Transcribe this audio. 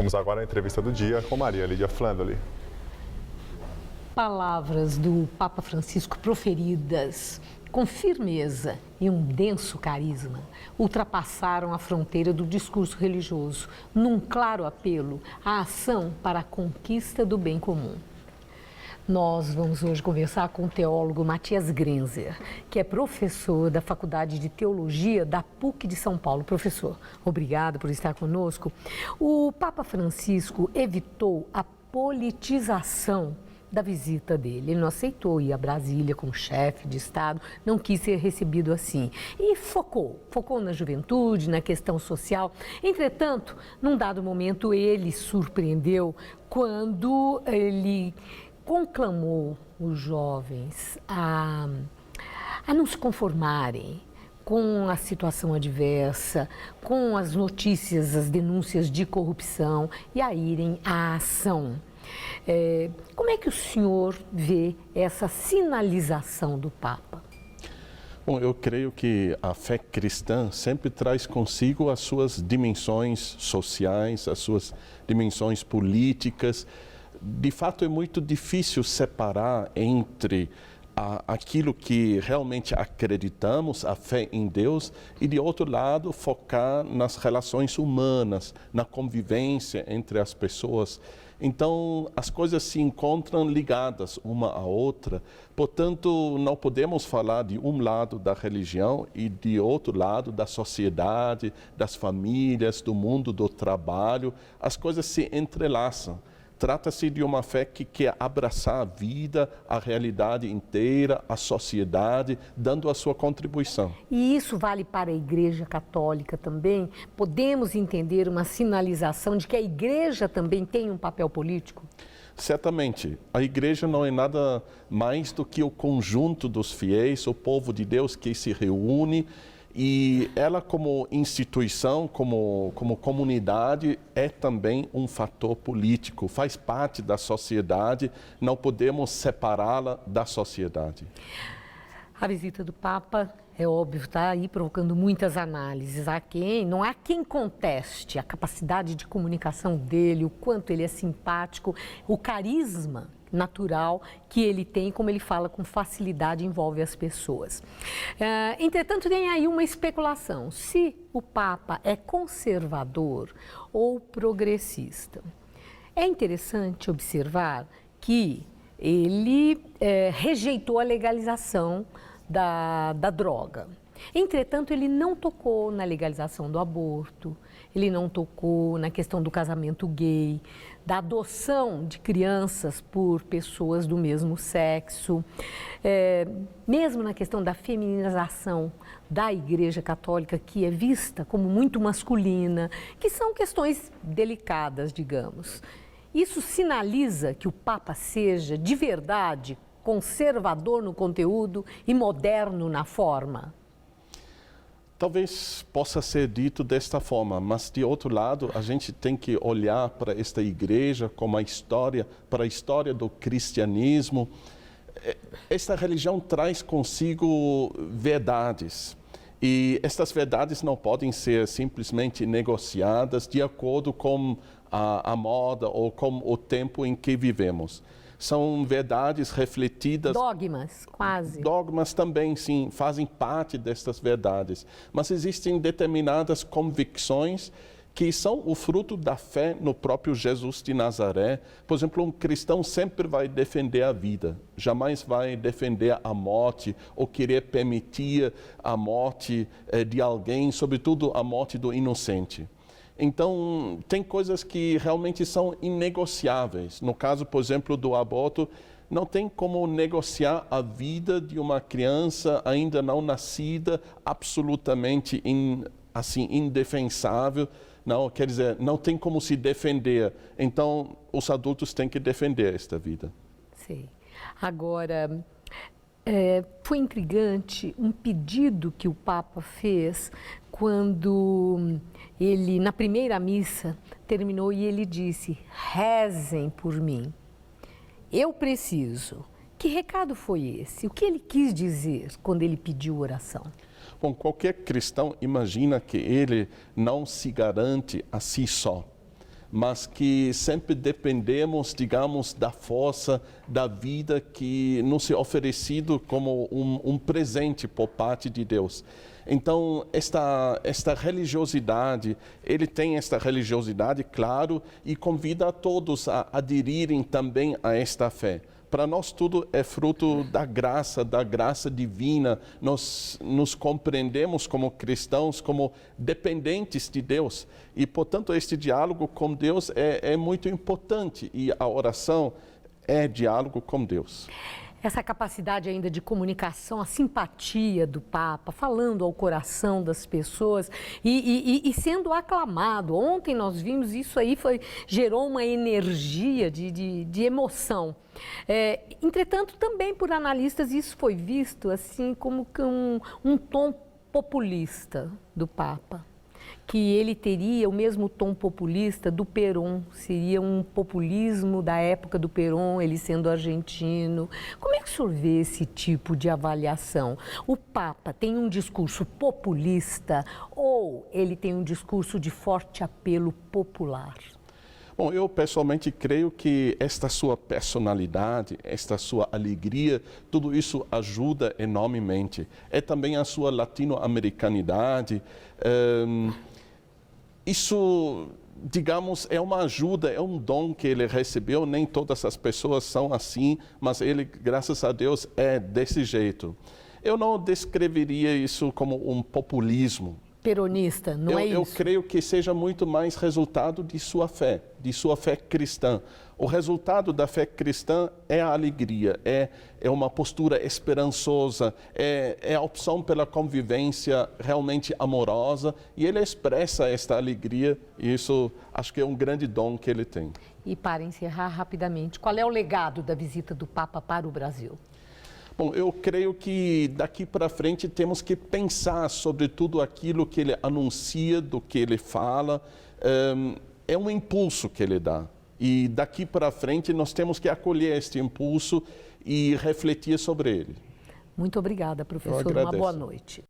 Vamos agora à entrevista do dia com Maria Lídia Flandoli. Palavras do Papa Francisco proferidas com firmeza e um denso carisma ultrapassaram a fronteira do discurso religioso num claro apelo à ação para a conquista do bem comum. Nós vamos hoje conversar com o teólogo Matias Grenzer, que é professor da Faculdade de Teologia da PUC de São Paulo. Professor, obrigado por estar conosco. O Papa Francisco evitou a politização da visita dele. Ele não aceitou ir a Brasília como chefe de Estado, não quis ser recebido assim. E focou na juventude, na questão social. Entretanto, num dado momento, ele surpreendeu quando ele conclamou os jovens a não se conformarem com a situação adversa, com as notícias, as denúncias de corrupção e a irem à ação. Como é que o senhor vê essa sinalização do Papa? Bom, eu creio que a fé cristã sempre traz consigo as suas dimensões sociais, as suas dimensões políticas. De fato, é muito difícil separar entre aquilo que realmente acreditamos, a fé em Deus, e de outro lado, focar nas relações humanas, na convivência entre as pessoas. Então, as coisas se encontram ligadas uma à outra, portanto, não podemos falar de um lado da religião e de outro lado da sociedade, das famílias, do mundo do trabalho. As coisas se entrelaçam. Trata-se de uma fé que quer abraçar a vida, a realidade inteira, a sociedade, dando a sua contribuição. E isso vale para a Igreja Católica também? Podemos entender uma sinalização de que a Igreja também tem um papel político? Certamente, a Igreja não é nada mais do que o conjunto dos fiéis, o povo de Deus que se reúne. E ela, como instituição, como comunidade, é também um fator político, faz parte da sociedade, não podemos separá-la da sociedade. A visita do Papa, é óbvio, está aí provocando muitas análises. Não há quem conteste a capacidade de comunicação dele, o quanto ele é simpático, o carisma natural que ele tem, como ele fala com facilidade, envolve as pessoas. Entretanto, tem aí uma especulação, se o Papa é conservador ou progressista. É interessante observar que ele rejeitou a legalização da droga. Entretanto, ele não tocou na legalização do aborto, ele não tocou na questão do casamento gay, da adoção de crianças por pessoas do mesmo sexo, mesmo na questão da feminização da Igreja Católica, que é vista como muito masculina, que são questões delicadas, digamos. Isso sinaliza que o Papa seja, de verdade, conservador no conteúdo e moderno na forma? Talvez possa ser dito desta forma, mas de outro lado, a gente tem que olhar para esta igreja como para a história do cristianismo. Esta religião traz consigo verdades. E estas verdades não podem ser simplesmente negociadas de acordo com a moda ou com o tempo em que vivemos. São verdades refletidas... Dogmas, quase. Dogmas também, sim, fazem parte destas verdades. Mas existem determinadas convicções que são o fruto da fé no próprio Jesus de Nazaré. Por exemplo, um cristão sempre vai defender a vida, jamais vai defender a morte ou querer permitir a morte de alguém, sobretudo a morte do inocente. Então, tem coisas que realmente são inegociáveis. No caso, por exemplo, do aborto, não tem como negociar a vida de uma criança ainda não nascida, absolutamente indefensável. Não, quer dizer, não tem como se defender. Então, os adultos têm que defender esta vida. Sim. Agora, foi intrigante um pedido que o Papa fez quando ele, na primeira missa, terminou e ele disse: rezem por mim, eu preciso. Que recado foi esse? O que ele quis dizer quando ele pediu oração? Bom, qualquer cristão imagina que ele não se garante a si só. mas que sempre dependemos, digamos, da força da vida que nos é oferecido como um presente por parte de Deus. Então, esta religiosidade, ele tem esta religiosidade, claro, e convida a todos a aderirem também a esta fé. Para nós tudo é fruto da graça divina. Nós nos compreendemos como cristãos, como dependentes de Deus. E, portanto, este diálogo com Deus é muito importante. E a oração é diálogo com Deus. Essa capacidade ainda de comunicação, a simpatia do Papa, falando ao coração das pessoas e sendo aclamado. Ontem nós vimos isso aí, gerou uma energia de emoção. Entretanto, também por analistas, isso foi visto assim como que um tom populista do Papa. Que ele teria o mesmo tom populista do Perón, seria um populismo da época do Perón, ele sendo argentino. Como é que o senhor vê esse tipo de avaliação? O Papa tem um discurso populista ou ele tem um discurso de forte apelo popular? Bom, eu pessoalmente creio que esta sua personalidade, esta sua alegria, tudo isso ajuda enormemente. É também a sua latino-americanidade. Isso, digamos, é uma ajuda, é um dom que ele recebeu. Nem todas as pessoas são assim, mas ele, graças a Deus, é desse jeito. Eu não descreveria isso como um populismo. Peronista, não é isso? Eu creio que seja muito mais resultado de sua fé cristã. O resultado da fé cristã é a alegria, é uma postura esperançosa, é a opção pela convivência realmente amorosa, e ele expressa esta alegria, e isso acho que é um grande dom que ele tem. E para encerrar rapidamente, qual é o legado da visita do Papa para o Brasil? Bom, eu creio que daqui para frente temos que pensar sobre tudo aquilo que ele anuncia, do que ele fala, é um impulso que ele dá. E daqui para frente nós temos que acolher este impulso e refletir sobre ele. Muito obrigada, professor. Uma boa noite.